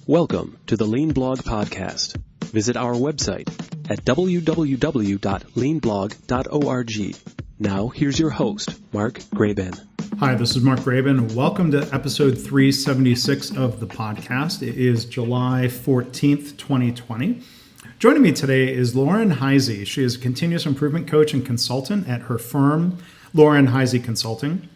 Welcome to the Lean Blog Podcast. Visit our website at www.leanblog.org. Now, here's your host, Mark Graban. Hi, this is Mark Graban. Welcome to episode 376 of the podcast. It is July 14th, 2020. Joining me today is Lauren Hisey. She is a continuous improvement coach and consultant at her firm, Lauren Hisey Consulting.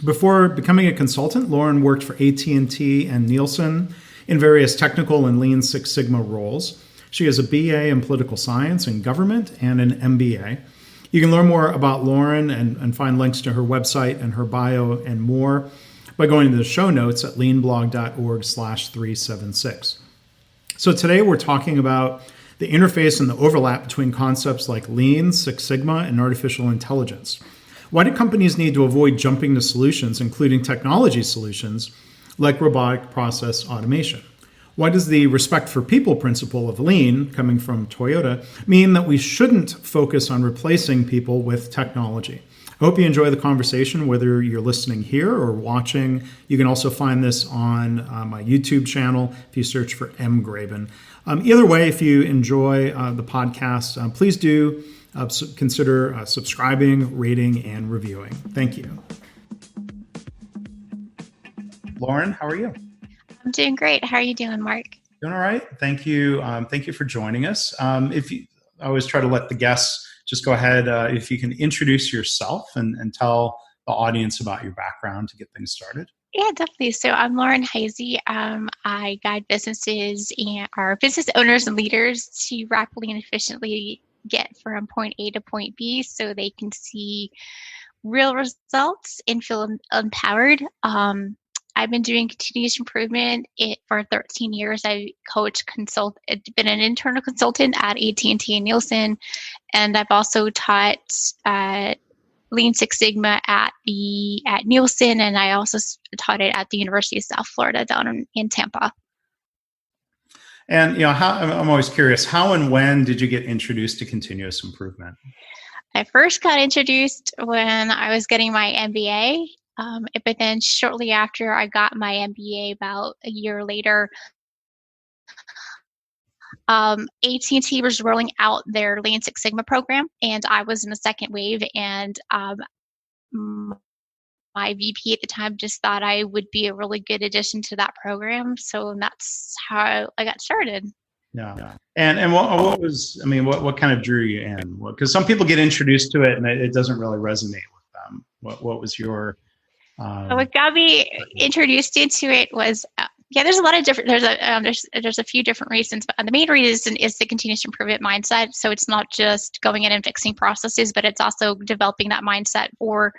Before becoming a consultant, Lauren worked for AT&T and Nielsen in various technical and Lean Six Sigma roles. She has a BA in political science and government and an MBA. You can learn more about Lauren and find links to her website and her bio and more by going to the show notes at leanblog.org/376. So today we're talking about the interface and the overlap between concepts like Lean, Six Sigma, and artificial intelligence. Why do companies need to avoid jumping to solutions, including technology solutions, like robotic process automation? Why does the respect for people principle of Lean, coming from Toyota, mean that we shouldn't focus on replacing people with technology? I hope you enjoy the conversation, whether you're listening here or watching. You can also find this on my YouTube channel if you search for M. Graban. Either way, if you enjoy the podcast, please do consider subscribing, rating, and reviewing. Thank you. Lauren, how are you? I'm doing great. How are you doing, Mark? Doing all right. Thank you. Thank you for joining us. I always try to let the guests just go ahead, if you can introduce yourself and tell the audience about your background to get things started. Yeah, definitely. So I'm Lauren Hisey. I guide businesses and our business owners and leaders to rapidly and efficiently get from point A to point B so they can see real results and feel empowered. I've been doing continuous improvement for 13 years. I been an internal consultant at AT&T and Nielsen, and I've also taught Lean Six Sigma at Nielsen, and I also taught it at the University of South Florida down in Tampa. And I'm always curious, how and when did you get introduced to continuous improvement? I first got introduced when I was getting my MBA, but then shortly after I got my MBA, about a year later, AT&T was rolling out their Lean Six Sigma program, and I was in the second wave, and my VP at the time just thought I would be a really good addition to that program. So that's how I got started. Yeah. And what kind of drew you in? Because some people get introduced to it and it doesn't really resonate with them. What was your... What got me introduced into it was, there's a lot of different, there's a few different reasons, but the main reason is the continuous improvement mindset. So it's not just going in and fixing processes, but it's also developing that mindset for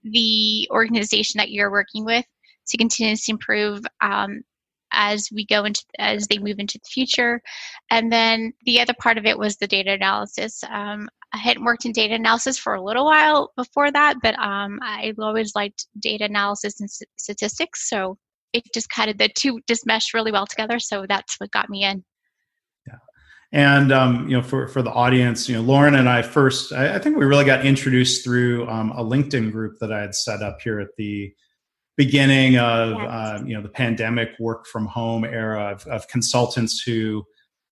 the organization that you're working with to continuously improve as they move into the future. And then the other part of it was the data analysis. I hadn't worked in data analysis for a little while before that, but I always liked data analysis and statistics. So it just the two just meshed really well together. So that's what got me in. Yeah. And, for the audience, Lauren and I think we really got introduced through a LinkedIn group that I had set up here at the beginning of, the pandemic work from home era of consultants who,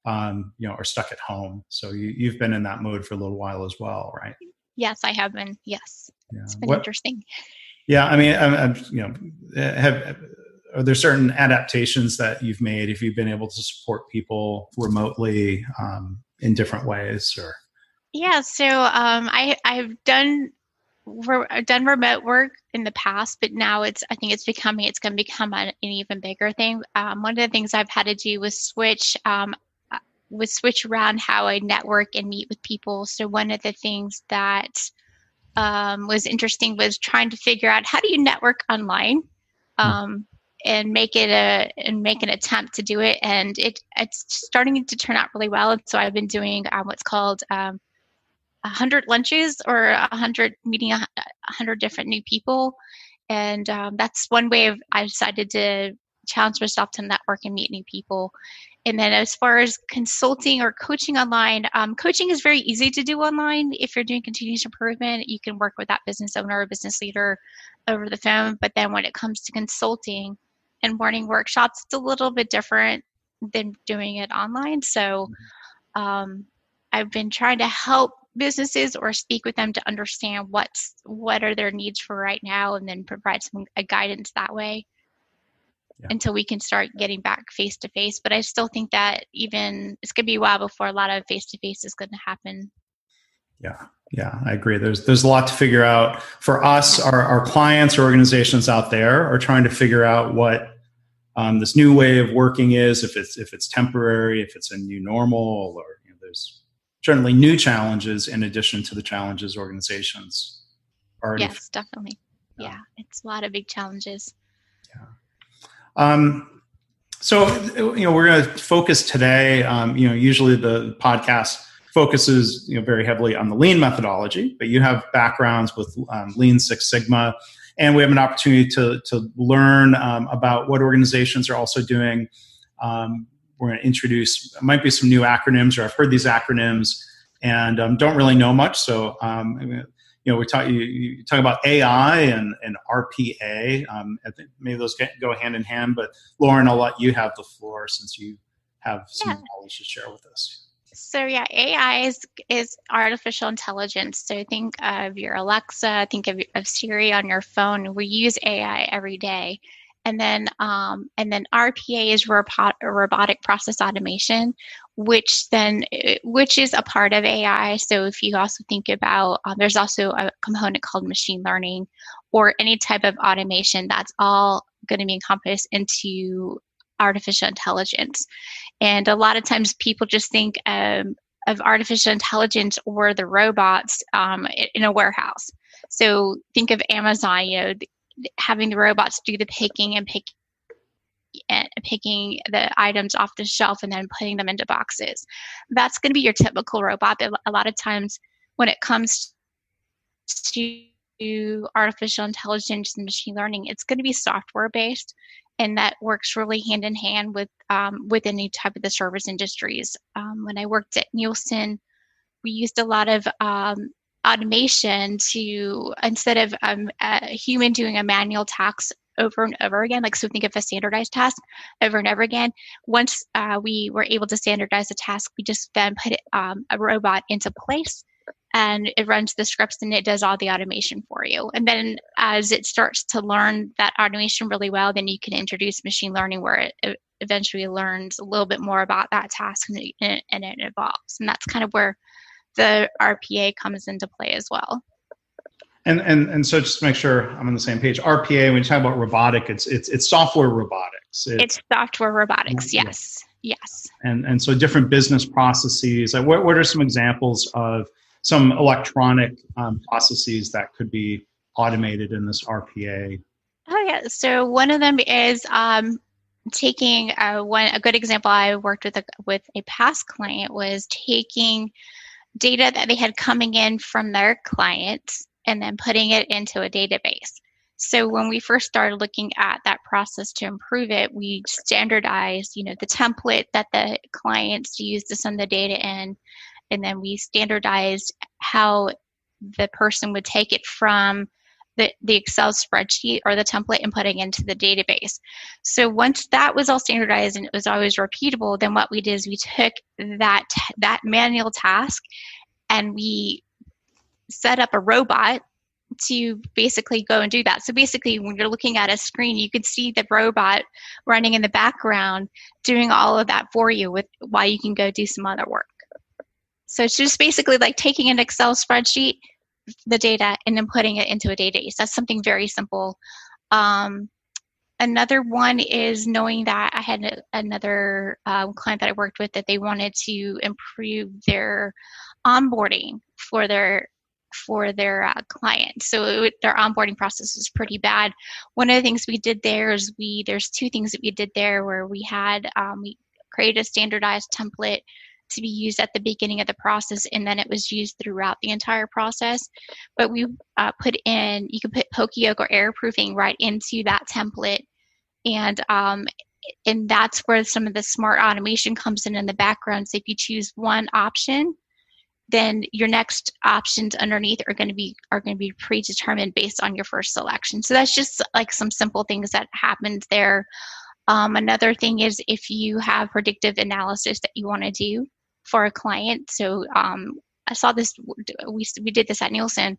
are stuck at home. So you've been in that mode for a little while as well, right? Yes, I have been. Yes. Yeah. It's been interesting. Yeah. I mean, are there certain adaptations that you've made if you've been able to support people remotely in different ways? Or yeah, so I've done remote work in the past, but now I think it's going to become an even bigger thing. One of the things I've had to do was switch around how I network and meet with people. So one of the things that was interesting was trying to figure out how do you network online. And make an attempt to do it, and it's starting to turn out really well. And so I've been doing what's called 100 lunches, or meeting 100 different new people, and that's one way I decided to challenge myself to network and meet new people. And then as far as consulting or coaching online, coaching is very easy to do online. If you're doing continuous improvement, you can work with that business owner or business leader over the phone. But then when it comes to consulting and morning workshops, it's a little bit different. than doing it online. So I've been trying to help businesses or speak with them to understand what are their needs for right now, and then provide a guidance that way until we can start getting back face to face. But I still think that even it's going to be a while before a lot of face to face is going to happen. Yeah, I agree. There's a lot to figure out for us. Our clients or organizations out there are trying to figure out what this new way of working is, if it's temporary, if it's a new normal, or there's certainly new challenges in addition to the challenges organizations already. Yes, definitely. Yeah, it's a lot of big challenges. So we're going to focus today. Usually the podcast focuses very heavily on the lean methodology, but you have backgrounds with Lean Six Sigma, and we have an opportunity to learn about what organizations are also doing. We're going to introduce, might be some new acronyms, or I've heard these acronyms and don't really know much. So we talk. You talk about AI and RPA. I think maybe those go hand in hand. But Lauren, I'll let you have the floor since you have some knowledge to share with us. So yeah, AI is artificial intelligence. So think of your Alexa, think of Siri on your phone. We use AI every day. And then RPA is robotic process automation, which is a part of AI. So if you also think about, there's also a component called machine learning, or any type of automation, that's all going to be encompassed into artificial intelligence. And a lot of times people just think of artificial intelligence or the robots in a warehouse. So think of Amazon, having the robots do the picking and picking the items off the shelf and then putting them into boxes. That's going to be your typical robot. But a lot of times when it comes to artificial intelligence and machine learning, it's going to be software based, and that works really hand in hand with any type of the service industries. When I worked at Nielsen, we used a lot of automation to, instead of a human doing a manual task over and over again, so think of a standardized task over and over again. Once we were able to standardize the task, we just then put a robot into place, and it runs the scripts and it does all the automation for you. And then as it starts to learn that automation really well, then you can introduce machine learning, where it eventually learns a little bit more about that task, and it evolves. And that's kind of where the RPA comes into play as well. And so just to make sure I'm on the same page, RPA, when you talk about robotic, it's software robotics. It's software robotics, yes. Yes. And so different business processes. What are some examples of some electronic processes that could be automated in this RPA? Oh yeah. So one of them is taking a good example I worked with a past client was taking data that they had coming in from their clients and then putting it into a database. So when we first started looking at that process to improve it, we standardized, the template that the clients use to send the data in, and then we standardized how the person would take it from the Excel spreadsheet or the template and putting into the database. So once that was all standardized and it was always repeatable, then what we did is we took that manual task and we set up a robot to basically go and do that. So basically, when you're looking at a screen, you could see the robot running in the background doing all of that for you while you can go do some other work. So it's just basically like taking an Excel spreadsheet, the data, and then putting it into a database. That's something very simple. Another one is knowing that I had another client that I worked with that they wanted to improve their onboarding for their clients. So their onboarding process was pretty bad. One of the things we did there is there's two things that we did there where we had we created a standardized template to be used at the beginning of the process, and then it was used throughout the entire process. But we you can put poke-yoke or error proofing right into that template, and that's where some of the smart automation comes in the background. So if you choose one option, then your next options underneath are going to be predetermined based on your first selection. So that's just like some simple things that happened there. Another thing is if you have predictive analysis that you want to do for a client. So I saw this, we did this at Nielsen,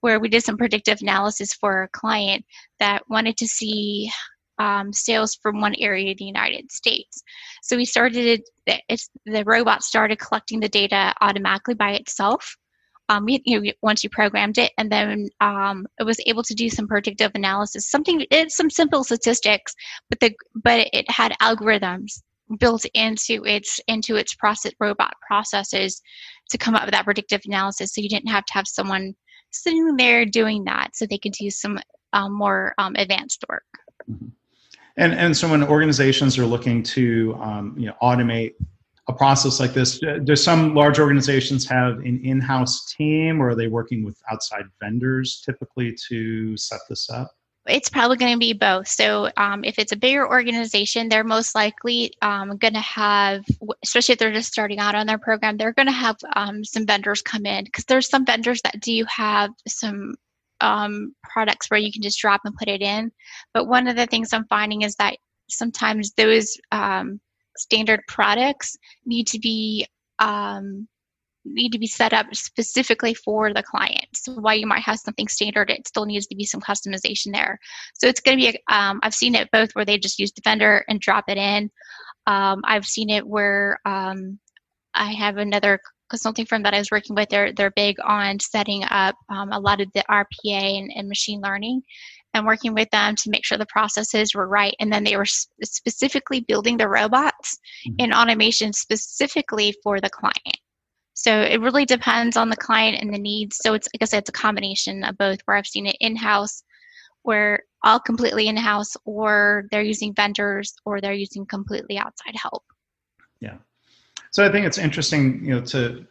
where we did some predictive analysis for a client that wanted to see sales from one area of the United States. So we started, the robot started collecting the data automatically by itself. Once you programmed it, and then it was able to do some predictive analysis. It's some simple statistics, but it had algorithms built into its robot processes to come up with that predictive analysis. So you didn't have to have someone sitting there doing that, so they could do some more advanced work. Mm-hmm. And so when organizations are looking to automate a process like this, do some large organizations have an in-house team, or are they working with outside vendors typically to set this up? It's probably going to be both. So if it's a bigger organization, they're most likely going to have, especially if they're just starting out on their program, they're going to have some vendors come in, because there's some vendors that do have some products where you can just drop and put it in. But one of the things I'm finding is that sometimes those standard products need to be set up specifically for the client. So while you might have something standard, it still needs to be some customization there. So it's going to be, I've seen it both where they just use the vendor and drop it in. I've seen it where I have another consulting firm that I was working with. They're big on setting up a lot of the RPA and machine learning, and working with them to make sure the processes were right. And then they were specifically building the robots in automation specifically for the client. So it really depends on the client and the needs. So it's, like I said, it's a combination of both, where I've seen it in-house, where all completely in-house, or they're using vendors, or they're using completely outside help. Yeah. So I think it's interesting, to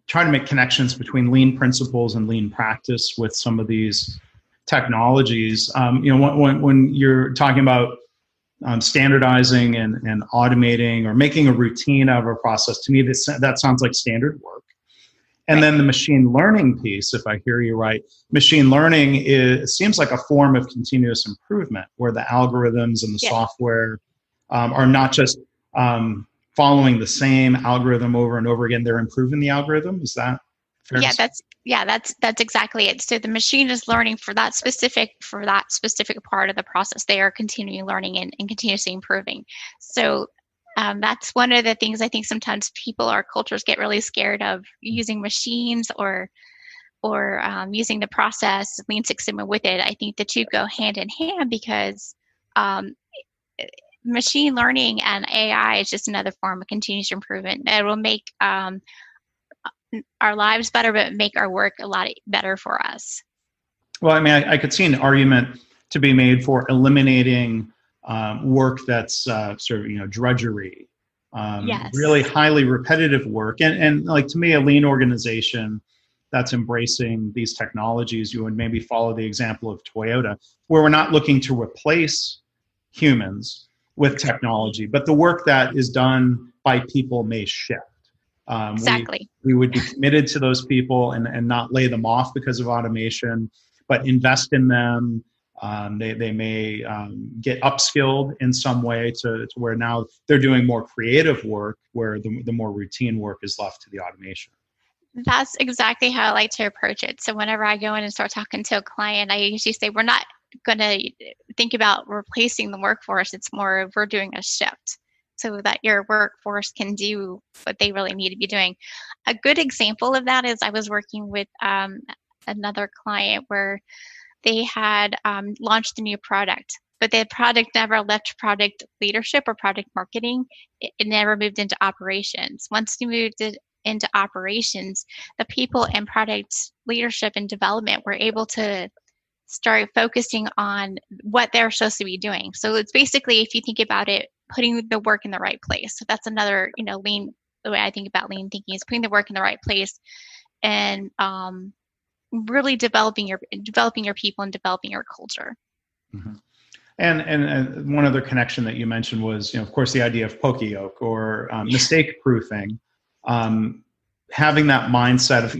try to make connections between lean principles and lean practice with some of these technologies. When you're talking about standardizing and automating or making a routine out of a process, to me, that sounds like standard work. And right. Then the machine learning piece, if I hear you right, machine learning seems like a form of continuous improvement, where the algorithms and the software are not just following the same algorithm over and over again. They're improving the algorithm. Is that fair? That's exactly it. So the machine is learning for that specific part of the process. They are continually learning and continuously improving. So that's one of the things I think sometimes our cultures get really scared of, using machines or using the process, Lean Six Sigma with it. I think the two go hand in hand, because machine learning and AI is just another form of continuous improvement. It will make our lives better, but make our work a lot better for us. Well, I mean, I could see an argument to be made for eliminating work that's sort of, drudgery, really highly repetitive work. And like, to me, a lean organization that's embracing these technologies, you would maybe follow the example of Toyota, where we're not looking to replace humans with technology, but the work that is done by people may shift. Exactly. We would be committed to those people and not lay them off because of automation, but invest in them. They may get upskilled in some way to where now they're doing more creative work, where the more routine work is left to the automation. That's exactly how I like to approach it. So whenever I go in and start talking to a client, I usually say, we're not going to think about replacing the workforce. It's more, we're doing a shift so that your workforce can do what they really need to be doing. A good example of that is I was working with another client where they had launched a new product, but the product never left product leadership or product marketing. It never moved into operations. Once you moved it into operations, the people in product leadership and development were able to start focusing on what they're supposed to be doing. So it's basically, if you think about it, putting the work in the right place. So that's another, lean, the way I think about lean thinking is putting the work in the right place, and really developing your people and developing your culture. Mm-hmm. And one other connection that you mentioned was, of course, the idea of poka-yoke or mistake proofing. Having that mindset of,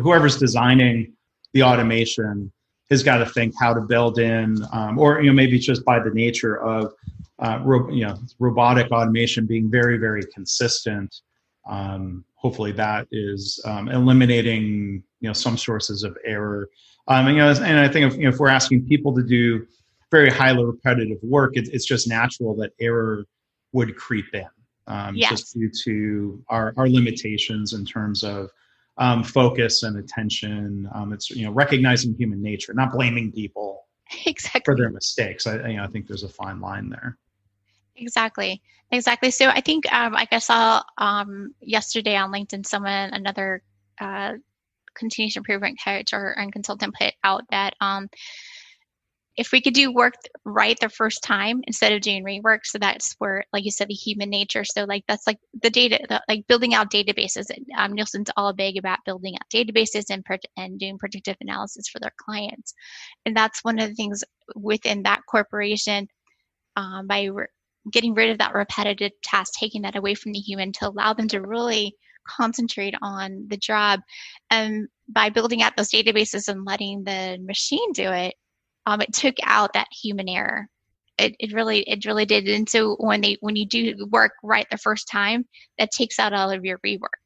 whoever's designing the automation has got to think how to build in, or maybe just by the nature of robotic automation being very, very consistent. Hopefully that is eliminating some sources of error. And I think if we're asking people to do very highly repetitive work, it's just natural that error would creep in, just due to our limitations in terms of focus and attention. It's recognizing human nature, not blaming people for their mistakes. I think there's a fine line there. Exactly. So I think like I saw yesterday on LinkedIn, another continuous improvement coach and consultant put out that if we could do work right the first time instead of doing rework, so that's where, like you said, the human nature. So like that's like the data, like building out databases. Nielsen's all big about building out databases and doing predictive analysis for their clients, and that's one of the things within that corporation. By getting rid of that repetitive task, taking that away from the human to allow them to really concentrate on the job, and by building out those databases and letting the machine do it. It took out that human error. It really did. And so when you do work right the first time, that takes out all of your rework,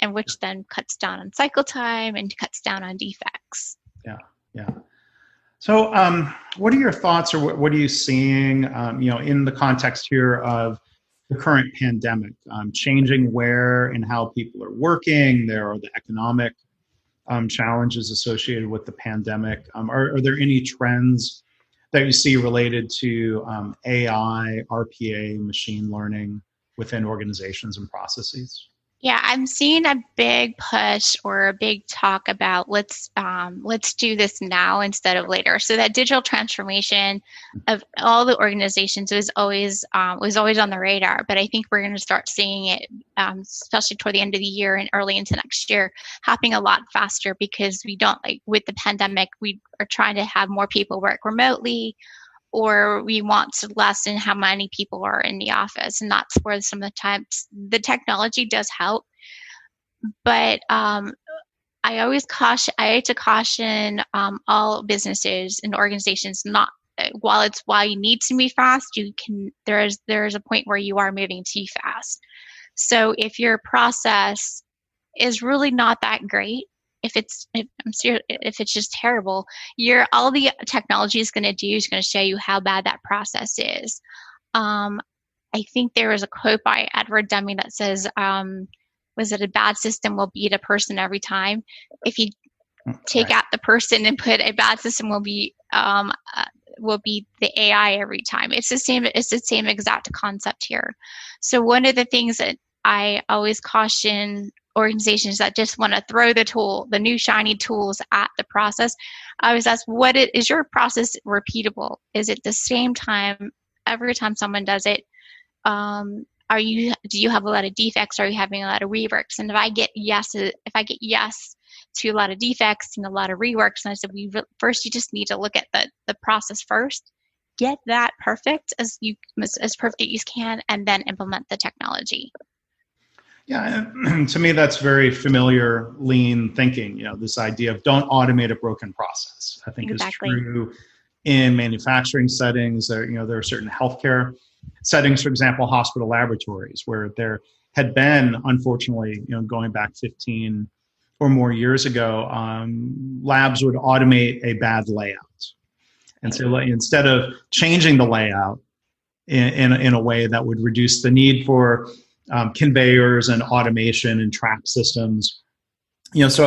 and which then cuts down on cycle time and cuts down on defects. Yeah. So, what are your thoughts, or what are you seeing, in the context here of the current pandemic, changing where and how people are working? There are the economic challenges associated with the pandemic. Are there any trends that you see related to AI, RPA, machine learning within organizations and processes? Yeah, I'm seeing a big push or a big talk about let's do this now instead of later. So that digital transformation of all the organizations was always on the radar, but I think we're going to start seeing it, especially toward the end of the year and early into next year, happening a lot faster, because we don't, like with the pandemic, we are trying to have more people work remotely, or we want to lessen how many people are in the office. And that's where some of the times the technology does help. But I like to caution all businesses and organizations, not while you need to move fast, there is a point where you are moving too fast. So if your process is really not that great, if it's just terrible, all the technology is going to do is going to show you how bad that process is. I think there was a quote by Edward Deming that says, was it a bad system will beat a person every time? If you take out the person and put a bad system will beat the AI every time. It's the same exact concept here. So one of the things that I always caution organizations that just want to throw the new shiny tools at the process, I always ask, is your process repeatable? Is it the same time every time someone does it? Do you have a lot of defects? Are you having a lot of reworks? And if I get yes to a lot of defects and a lot of reworks, and I said, first you just need to look at the process first, get that perfect as perfect as you can, and then implement the technology. Yeah, to me, that's very familiar lean thinking. This idea of don't automate a broken process, I think Exactly. is true in manufacturing settings. There are certain healthcare settings, for example, hospital laboratories, where there had been, unfortunately, going back 15 or more years ago, labs would automate a bad layout. And so instead of changing the layout in a way that would reduce the need for conveyors and automation and track systems, when they're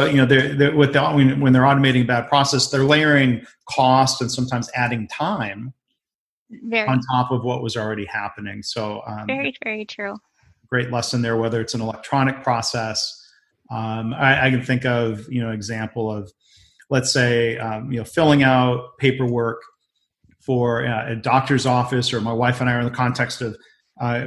automating a bad process, they're layering cost and sometimes adding time on top of what was already happening. So very, very true. Great lesson there. Whether it's an electronic process, I can think of example of, let's say filling out paperwork for a doctor's office, or my wife and I are in the context of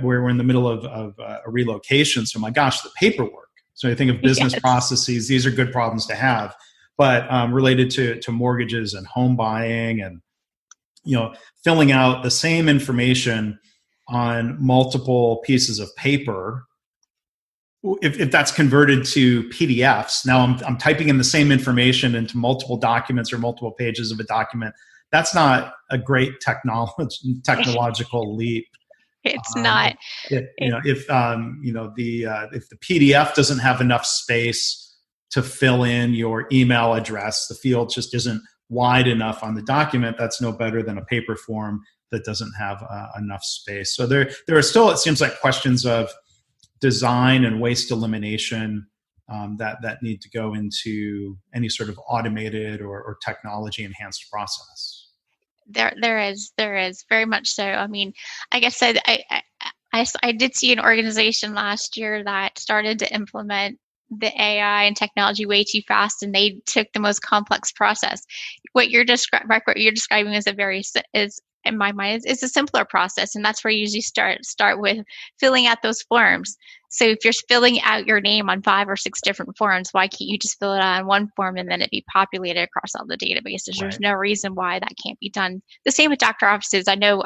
we're in the middle of a relocation. So my gosh, the paperwork. So I think of business processes, these are good problems to have, but related to mortgages and home buying, and filling out the same information on multiple pieces of paper. If that's converted to PDFs, now I'm typing in the same information into multiple documents or multiple pages of a document that's not a great technological leap. It's not. If the PDF doesn't have enough space to fill in your email address, the field just isn't wide enough on the document, that's no better than a paper form that doesn't have enough space. So there are still, it seems like, questions of design and waste elimination that need to go into any sort of automated or technology enhanced process. There is very much so. I mean, like I said, I did see an organization last year that started to implement the AI and technology way too fast, and they took the most complex process. What you're describing is in my mind is a simpler process, and that's where you usually start with filling out those forms. So if you're filling out your name on 5 or 6 different forms, why can't you just fill it out on one form and then it be populated across all the databases? Right. There's no reason why that can't be done. The same with doctor offices. I know,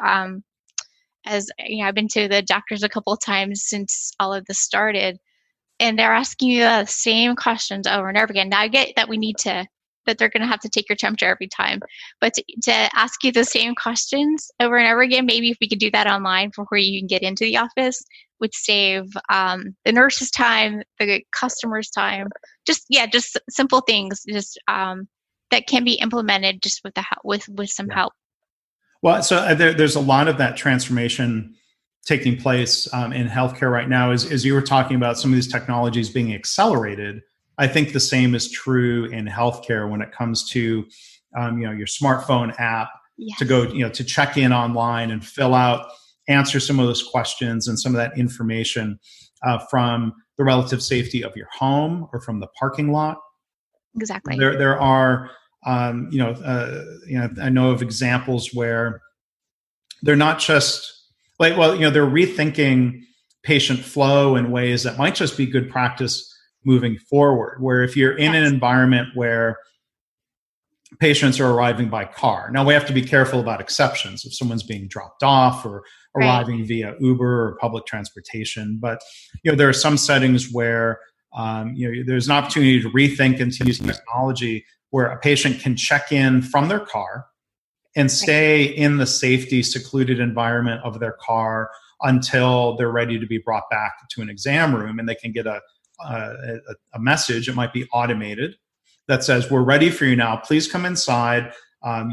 as you know, I've been to the doctors a couple of times since all of this started, and they're asking you the same questions over and over again. Now I get that that they're going to have to take your temperature every time, but to ask you the same questions over and over again, maybe if we could do that online before you can get into the office, would save the nurse's time, the customer's time. Just simple things, that can be implemented just with the help, with some help. Well, so there's a lot of that transformation taking place in healthcare right now. As you were talking about some of these technologies being accelerated, I think the same is true in healthcare when it comes to your smartphone app. Yes. To go to check in online and answer some of those questions and some of that information from the relative safety of your home or from the parking lot. Exactly. There are I know of examples where they're not just they're rethinking patient flow in ways that might just be good practice moving forward, where if you're in an environment where patients are arriving by car. Now we have to be careful about exceptions if someone's being dropped off or arriving via Uber or public transportation. But there are some settings where there's an opportunity to rethink and to use technology where a patient can check in from their car and stay in the safety, secluded environment of their car until they're ready to be brought back to an exam room, and they can get a message. It might be automated that says, "We're ready for you now. Please come inside.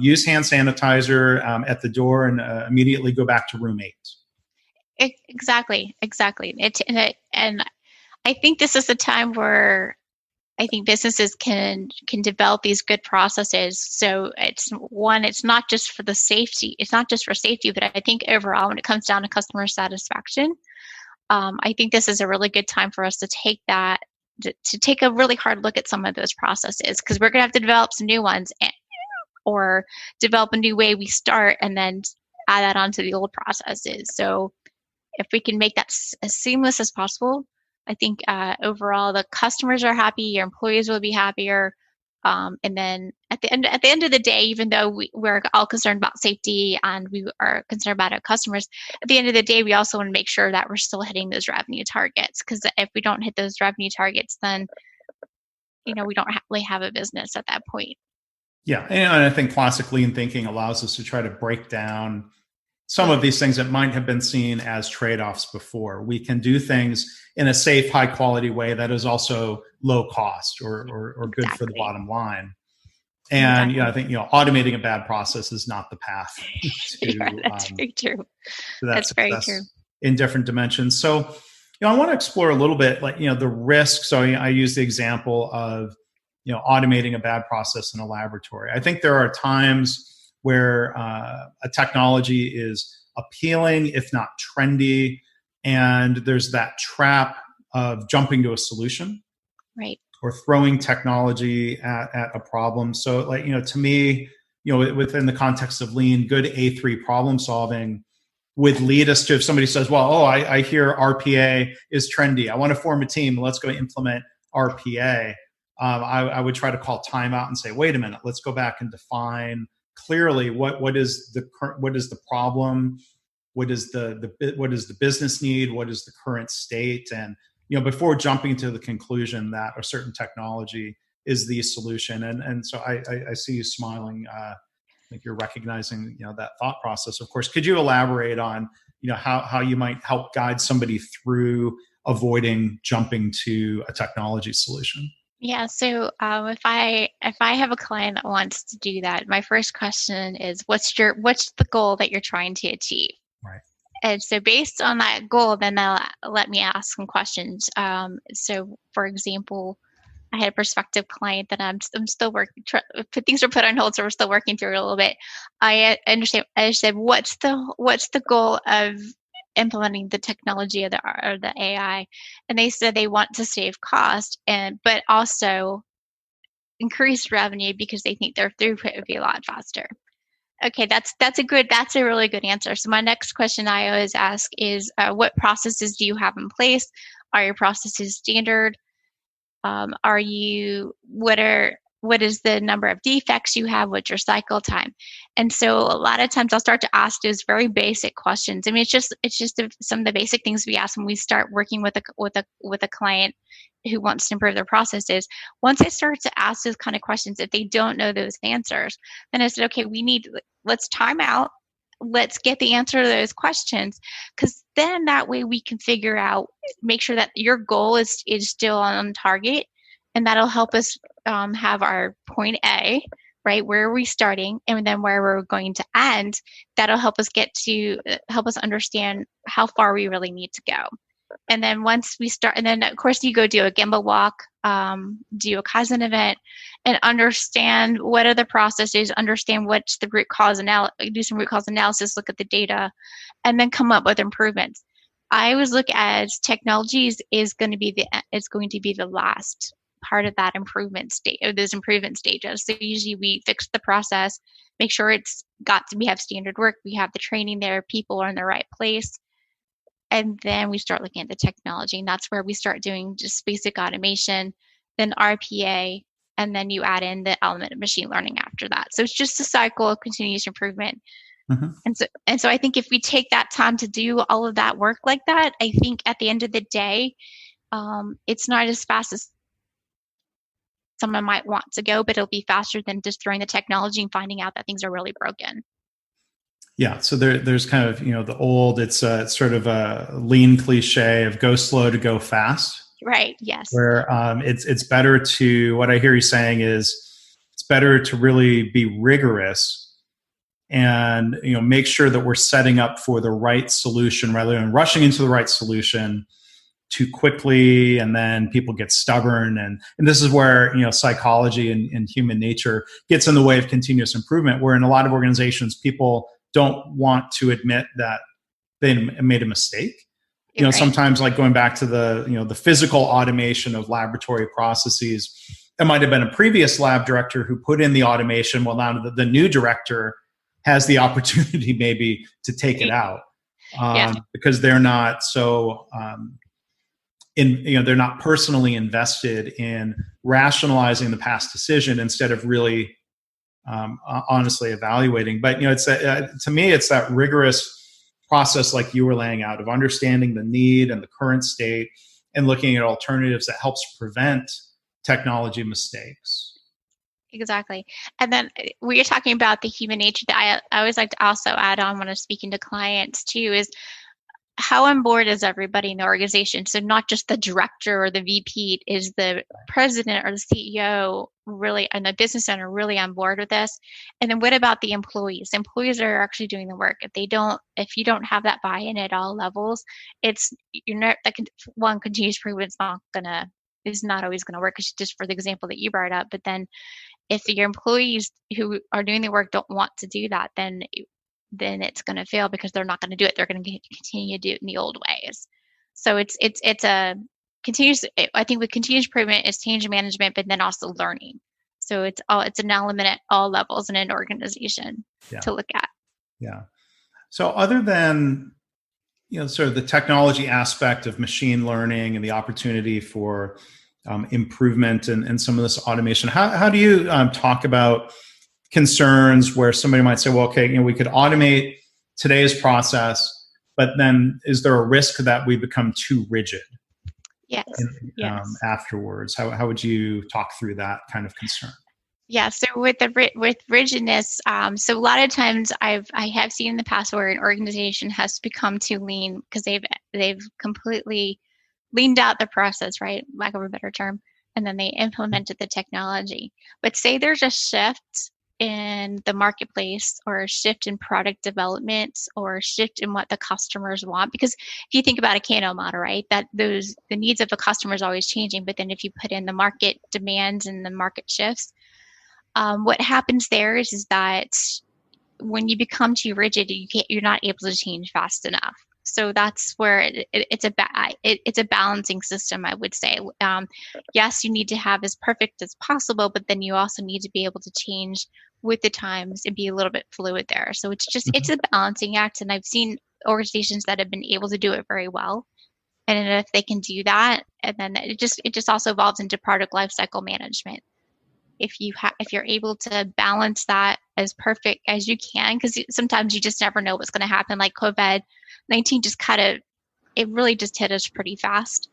Use hand sanitizer at the door, and immediately go back to room 8." Exactly. And I think this is the time where I think businesses can develop these good processes. So it's not just for the safety. It's not just for safety, but I think overall, when it comes down to customer satisfaction, I think this is a really good time for us to take a really hard look at some of those processes, because we're going to have to develop some new ones or develop a new way we start and then add that onto the old processes. So if we can make that as seamless as possible, I think overall the customers are happy, your employees will be happier. And then at the end of the day, even though we're all concerned about safety and we are concerned about our customers, at the end of the day, we also want to make sure that we're still hitting those revenue targets. Because if we don't hit those revenue targets, then we don't really have a business at that point. Yeah, and I think classic lean thinking allows us to try to break down some of these things that might have been seen as trade-offs before. We can do things in a safe, high-quality way that is also low cost or good for the bottom line. And I think automating a bad process is not the path to that's very true. That's very true in different dimensions. So I want to explore a little bit the risk. So I use the example of automating a bad process in a laboratory. I think there are times where a technology is appealing, if not trendy, and there's that trap of jumping to a solution, right, or throwing technology at a problem. So, to me, within the context of lean, good A3 problem solving would lead us to, if somebody says, "Well, I hear RPA is trendy. I want to form a team. Let's go implement RPA." I would try to call timeout and say, "Wait a minute. Let's go back and define clearly what is the problem, what is the business need, what is the current state," and before jumping to the conclusion that a certain technology is the solution. And so I see you smiling Like you're recognizing, that thought process. Of course, could you elaborate on, how you might help guide somebody through avoiding jumping to a technology solution? Yeah. So if I have a client that wants to do that, my first question is, what's the goal that you're trying to achieve? Right. And so based on that goal, then they'll let me ask some questions. So for example, I had a prospective client that I'm still working. Things are put on hold, so we're still working through it a little bit. I understand. I said, what's the goal of implementing the technology or the AI? And they said they want to save cost but also increase revenue because they think their throughput would be a lot faster. Okay, that's a really good answer. So my next question I always ask is, what processes do you have in place? Are your processes standard? What is the number of defects you have? What's your cycle time? And so a lot of times I'll start to ask those very basic questions. I mean, it's just some of the basic things we ask when we start working with a client who wants to improve their processes. Once I start to ask those kind of questions, if they don't know those answers, then I said, okay, let's time out. Let's get the answer to those questions, because then that way we can make sure that your goal is still on target, and that'll help us have our point A, right? Where are we starting, and then where we're going to end. That'll help us help us understand how far we really need to go. And then once we start, and then of course you go do a Gemba walk, do a Kaizen event, and understand what are the processes, understand what's the root cause do some root cause analysis, look at the data, and then come up with improvements. I always look at technologies is going to be the last part of that improvement state, of those improvement stages. So usually we fix the process, make sure we have standard work, we have the training there, people are in the right place. And then we start looking at the technology, and that's where we start doing just basic automation, then RPA, and then you add in the element of machine learning after that. So it's just a cycle of continuous improvement. Mm-hmm. And so I think if we take that time to do all of that work like that, I think at the end of the day, it's not as fast as someone might want to go, but it'll be faster than just throwing the technology and finding out that things are really broken. Yeah, so there's kind of, the old, it's sort of a lean cliche of go slow to go fast. Right, yes. Where it's better to, what I hear you saying is, it's better to really be rigorous and, make sure that we're setting up for the right solution rather than rushing into the right solution too quickly, and then people get stubborn. And this is where, psychology and human nature gets in the way of continuous improvement, where in a lot of organizations, people don't want to admit that they made a mistake. Right. Sometimes, like going back to the physical automation of laboratory processes, it might have been a previous lab director who put in the automation. Well, now the new director has the opportunity maybe to take it out because they're not so they're not personally invested in rationalizing the past decision instead of really honestly evaluating. But it's to me, it's that rigorous process like you were laying out of understanding the need and the current state and looking at alternatives that helps prevent technology mistakes. Exactly. And then we are talking about the human nature that I always like to also add on when I'm speaking to clients too, is how on board is everybody in the organization? So not just the director or the VP, is the president or the CEO really, and the business owner really on board with this? And then what about the employees? Employees are actually doing the work. If you don't have that buy-in at all levels, continuous improvement is not always gonna work. It's just for the example that you brought up. But then if your employees who are doing the work don't want to do that, then it's going to fail because they're not going to do it. They're going to continue to do it in the old ways. So it's a continuous. I think with continuous improvement is change management, but then also learning. So it's an element at all levels in an organization to look at. Yeah. So other than sort of the technology aspect of machine learning and the opportunity for improvement and some of this automation, how do you talk about concerns where somebody might say, well, okay, we could automate today's process, but then is there a risk that we become too rigid? Yes. Afterwards? How would you talk through that kind of concern? Yeah, so with rigidness, so a lot of times I have seen in the past where an organization has become too lean because they've completely leaned out the process, right? Lack of a better term, and then they implemented the technology. But say there's a shift in the marketplace or a shift in product development or a shift in what the customers want. Because if you think about a Kano model, right, that the needs of the customer is always changing. But then if you put in the market demands and the market shifts, what happens there is that when you become too rigid, you're not able to change fast enough. So that's where it's a balancing system, I would say. Yes, you need to have as perfect as possible, but then you also need to be able to change with the times and be a little bit fluid there. So it's a balancing act, and I've seen organizations that have been able to do it very well. And if they can do that, and then it just also evolves into product lifecycle management. If you're able to balance that as perfect as you can, because sometimes you just never know what's going to happen. Like COVID-19 it really just hit us pretty fast,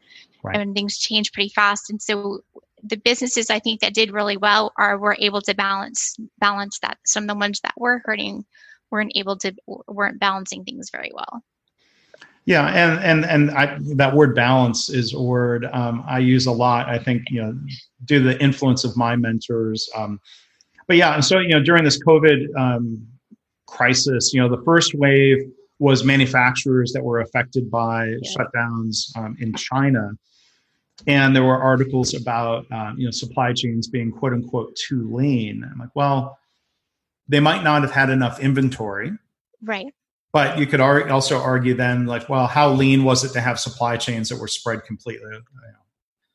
Right. and things change pretty fast. And so the businesses I think that did really well were able to balance that. Some of the ones that were hurting weren't balancing things very well. Yeah, and that word balance is a word I use a lot. I think due to the influence of my mentors. But yeah, and so during this COVID crisis, the first wave was manufacturers that were affected by shutdowns in China, and there were articles about supply chains being quote unquote too lean. I'm like, well, they might not have had enough inventory, right? But you could also argue then, like, well, how lean was it to have supply chains that were spread completely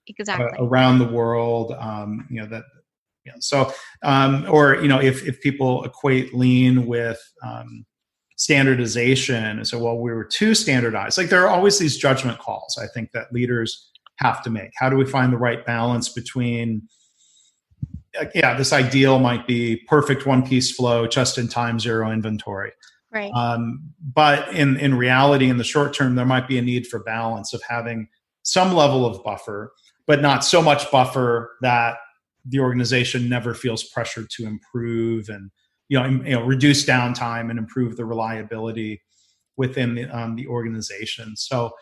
exactly around the world? Or if people equate lean with standardization, and so, well, we were too standardized. Like, there are always these judgment calls, I think, that leaders have to make. How do we find the right balance between this ideal might be perfect one-piece flow, just in time, zero inventory. Right. But in reality, in the short term, there might be a need for balance of having some level of buffer, but not so much buffer that the organization never feels pressured to improve and reduce downtime and improve the reliability within the organization. So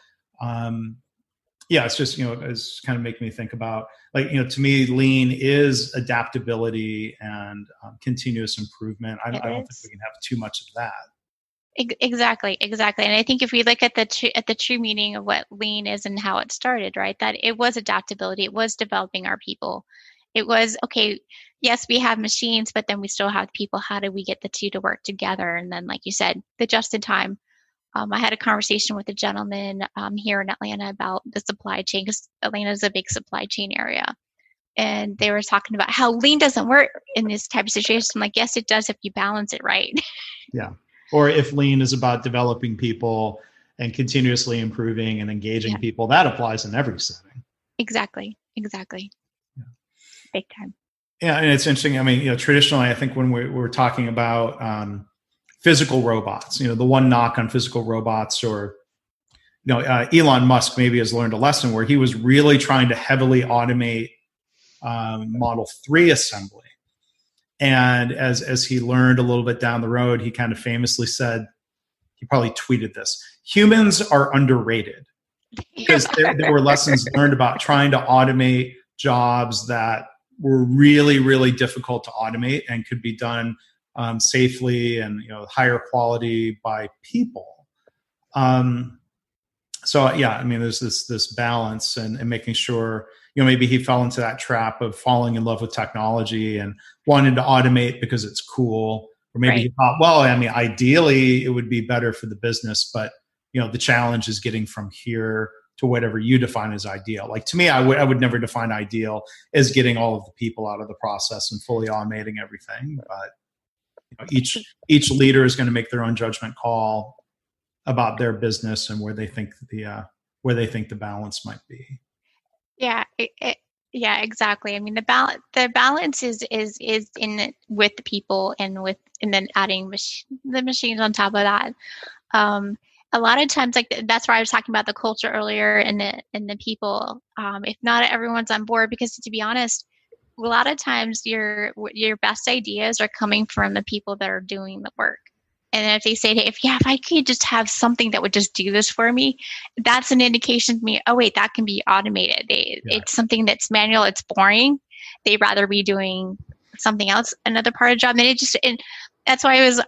it's just it's kind of making me think about, like, to me, lean is adaptability and continuous improvement. I don't think we can have too much of that. Exactly. And I think if we look at the true meaning of what lean is and how it started, right, that it was adaptability, it was developing our people. It was, okay, yes, we have machines, but then we still have people. How do we get the two to work together? And then, like you said, the just in time. I had a conversation with a gentleman here in Atlanta about the supply chain, because Atlanta is a big supply chain area. And they were talking about how lean doesn't work in this type of situation. I'm like, yes, it does if you balance it right. Yeah. Or if lean is about developing people and continuously improving and engaging people, that applies in every setting. Exactly. Yeah. Big time. Yeah, and it's interesting. I mean, traditionally, I think when we're talking about physical robots, the one knock on physical robots, or Elon Musk maybe has learned a lesson where he was really trying to heavily automate Model 3 assembly. And as he learned a little bit down the road, he kind of famously said, he probably tweeted this: humans are underrated. Because there were lessons learned about trying to automate jobs that were really, really difficult to automate and could be done safely and higher quality by people. There's this balance and making sure, maybe he fell into that trap of falling in love with technology and wanted to automate because it's cool. Or maybe he thought, well, ideally it would be better for the business, but the challenge is getting from here to whatever you define as ideal. Like, to me, I would never define ideal as getting all of the people out of the process and fully automating everything. But each leader is going to make their own judgment call about their business and where they think the balance might be. Yeah, exactly. I mean, the balance is in it with the people and then adding the machines on top of that. A lot of times, like, that's why I was talking about the culture earlier and the people. If not everyone's on board, because to be honest, a lot of times your best ideas are coming from the people that are doing the work. And if they say, if I could just have something that would just do this for me, that's an indication to me, oh, wait, that can be automated. It's something that's manual, it's boring. They'd rather be doing something else, another part of the job. And that's why I was,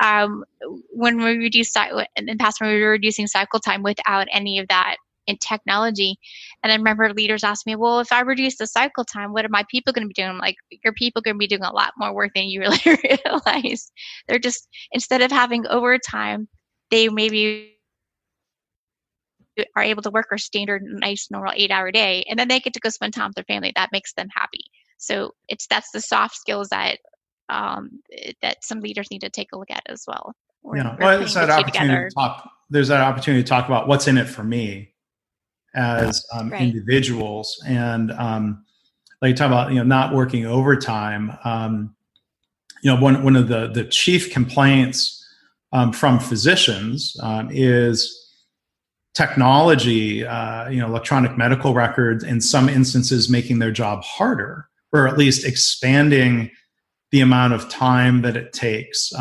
when we reduced, in the past, when we were reducing cycle time without any of that in technology. And I remember leaders asked me, well, if I reduce the cycle time, what are my people going to be doing? I'm like, your people are going to be doing a lot more work than you really realize. They're just, instead of having overtime, they maybe are able to work a standard, nice, normal 8-hour day, and then they get to go spend time with their family. That makes them happy. So that's the soft skills that some leaders need to take a look at as well. Well, there's that opportunity to talk. There's that opportunity to talk about what's in it for me as individuals, and like you talk about, not working overtime. One of the chief complaints from physicians is technology, electronic medical records, in some instances making their job harder, or at least expanding the amount of time that it takes.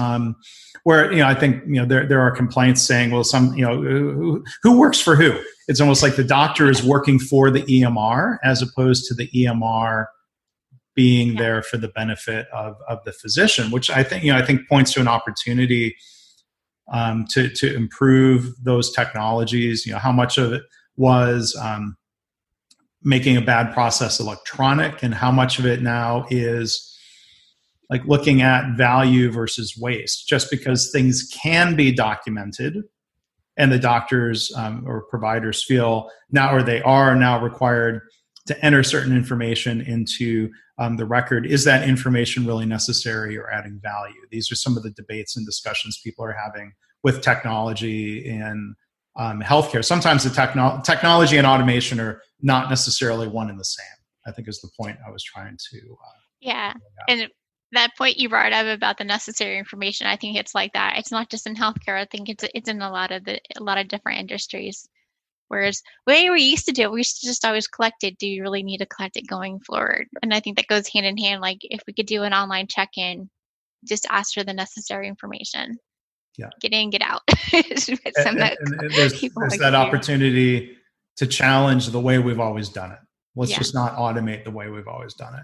Where I think there are complaints saying, well, some who works for who? It's almost like the doctor is working for the EMR as opposed to the EMR being there for the benefit of the physician, which I think points to an opportunity to improve those technologies. How much of it was making a bad process electronic, and how much of it now is like looking at value versus waste. Just because things can be documented and the doctors or providers feel now, or they are now required to enter certain information into the record, is that information really necessary or adding value? These are some of the debates and discussions people are having with technology in healthcare. Sometimes the technology and automation are not necessarily one and the same, I think is the point I was trying to and that point you brought up about the necessary information, I think it's like that. It's not just in healthcare. I think it's in a lot of different industries. Whereas the way we used to do it, we used to just always collect it. Do you really need to collect it going forward? And I think that goes hand in hand. Like if we could do an online check-in, just ask for the necessary information. Get in, get out. There's that opportunity to challenge the way we've always done it. Let's just not automate the way we've always done it.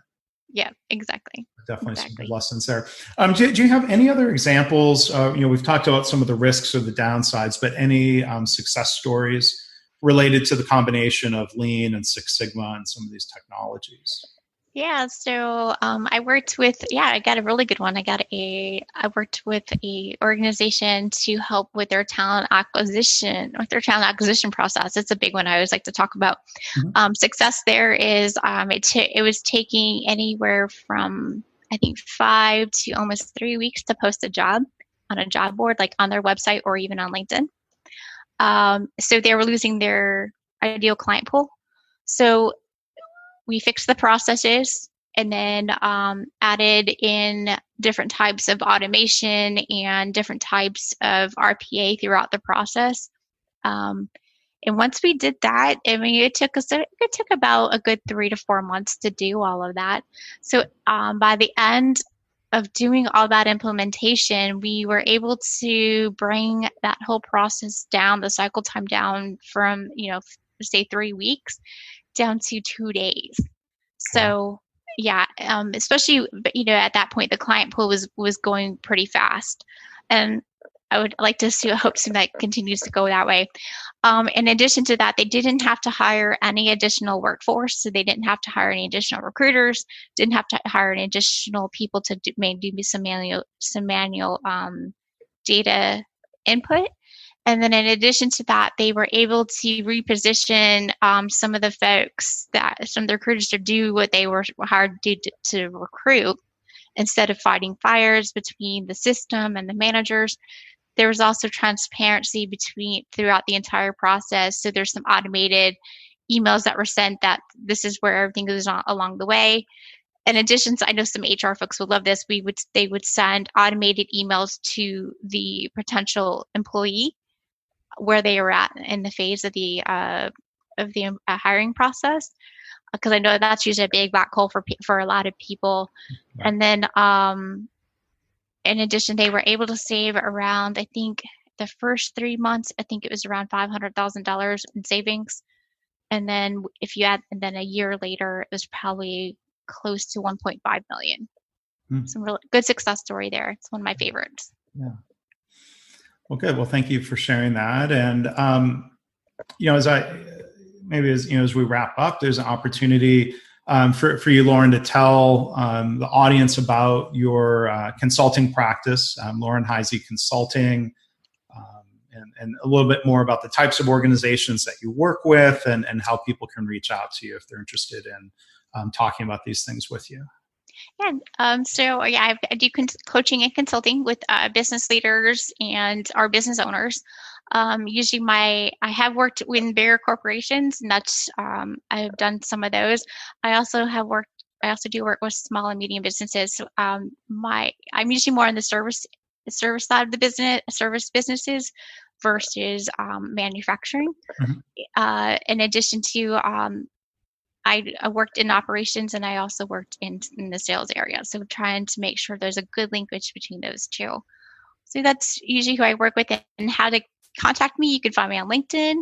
Yeah, exactly. Definitely some good lessons there. Do you have any other examples? We've talked about some of the risks or the downsides, but any success stories related to the combination of Lean and Six Sigma and some of these technologies? Yeah, so I worked with, I got a really good one. I worked with a organization to help with their talent acquisition process. It's a big one I always like to talk about. Mm-hmm. Success there is, it was taking anywhere from, I think, 5 to almost 3 weeks to post a job on a job board, like on their website or even on LinkedIn. So they were losing their ideal client pool. So we fixed the processes and then added in different types of automation and different types of RPA throughout the process. And once we did that, it took about a good 3 to 4 months to do all of that. So by the end of doing all that implementation, we were able to bring that whole process down, the cycle time down from, say 3 weeks down to 2 days. So especially, at that point, the client pool was going pretty fast. And I would like to hope that continues to go that way. In addition to that, they didn't have to hire any additional workforce. So they didn't have to hire any additional recruiters, didn't have to hire any additional people to do some manual data input. And then in addition to that, they were able to reposition some of the recruiters to do what they were hired to recruit. Instead of fighting fires between the system and the managers, there was also transparency throughout the entire process. So there's some automated emails that were sent that this is where everything goes on along the way. In addition, I know some HR folks would love this. They would send automated emails to the potential employee where they were at in the phase of the hiring process. because I know that's usually a big black hole for a lot of people. Right. And then in addition, they were able to save around, I think the first 3 months, I think it was around $500,000 in savings. And then if you add, and then a year later, it was probably close to 1.5 million. Some really good success story there. It's one of my favorites. Yeah. Well, good. Well, thank you for sharing that. And as we wrap up, there's an opportunity for you, Lauren, to tell the audience about your consulting practice, Lauren Hisey Consulting, and a little bit more about the types of organizations that you work with, and how people can reach out to you if they're interested in talking about these things with you. Yeah. I do coaching and consulting with business leaders and our business owners. Usually I have worked in bigger corporations, and that's, I've done some of those. I also do work with small and medium businesses. I'm usually more on the service side of the business, service businesses versus manufacturing. Mm-hmm. In addition to, I worked in operations, and I also worked in the sales area. So trying to make sure there's a good linkage between those two. So that's usually who I work with. And how to contact me, you can find me on LinkedIn,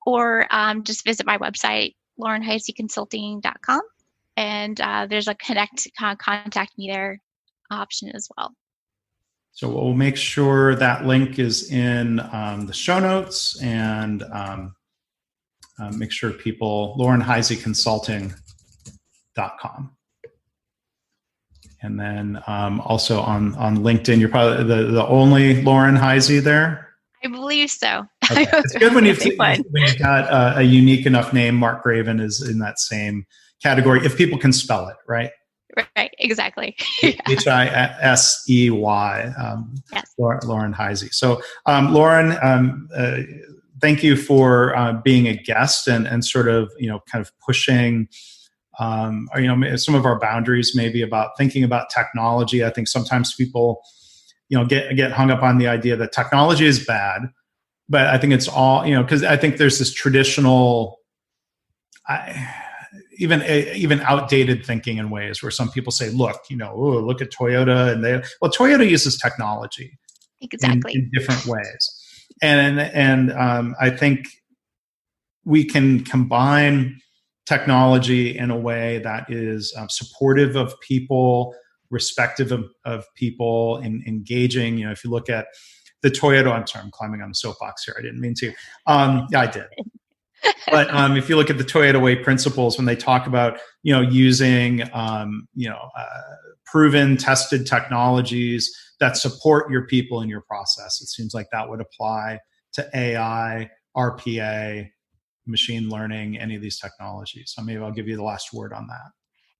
or just visit my website, laurenhiseyconsulting.com. And there's a contact me there option as well. So we'll make sure that link is in the show notes, and make sure people, laurenhiseyconsulting.com. And then also on LinkedIn, you're probably the only Lauren Hisey there. I believe so. Okay. It's good when you've got a unique enough name. Mark Graven is in that same category, if people can spell it, right? Right, exactly. Hisey, yes. Lauren Hisey. So, Lauren, thank you for being a guest and sort of, kind of pushing, some of our boundaries, maybe about thinking about technology. I think sometimes people, get hung up on the idea that technology is bad, but I think it's all, because I think there's this traditional, even outdated thinking in ways where some people say, look at Toyota, and Toyota uses technology exactly in different ways. And I think we can combine technology in a way that is supportive of people, respective of people, and engaging. If you look at the Toyota, I'm climbing on a soapbox here. I didn't mean to. Yeah, I did. But if you look at the Toyota Way principles, when they talk about using proven, tested technologies that support your people in your process, it seems like that would apply to AI, RPA, machine learning, any of these technologies. So maybe I'll give you the last word on that.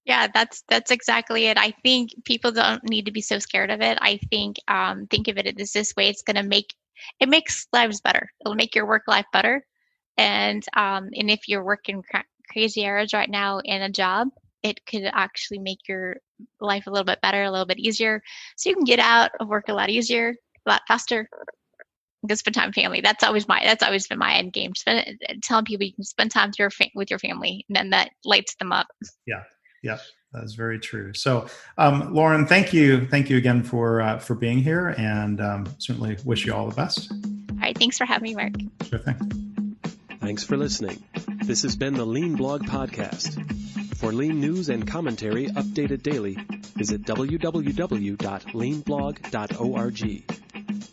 Yeah, that's exactly it. I think people don't need to be so scared of it. I think of it as this way. It makes lives better. It'll make your work life better. And if you're working crazy hours right now in a job, it could actually make your life a little bit better, a little bit easier. So you can get out of work a lot easier, a lot faster. You can spend time with family. That's always been my end game. Telling people you can spend time with your family, and then that lights them up. Yeah, that's very true. So, Lauren, thank you again for being here, and certainly wish you all the best. All right, thanks for having me, Mark. Sure thing. Thanks for listening. This has been the Lean Blog Podcast. For Lean news and commentary updated daily, visit www.leanblog.org.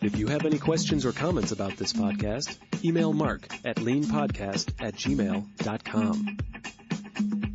If you have any questions or comments about this podcast, email Mark at leanpodcast@gmail.com.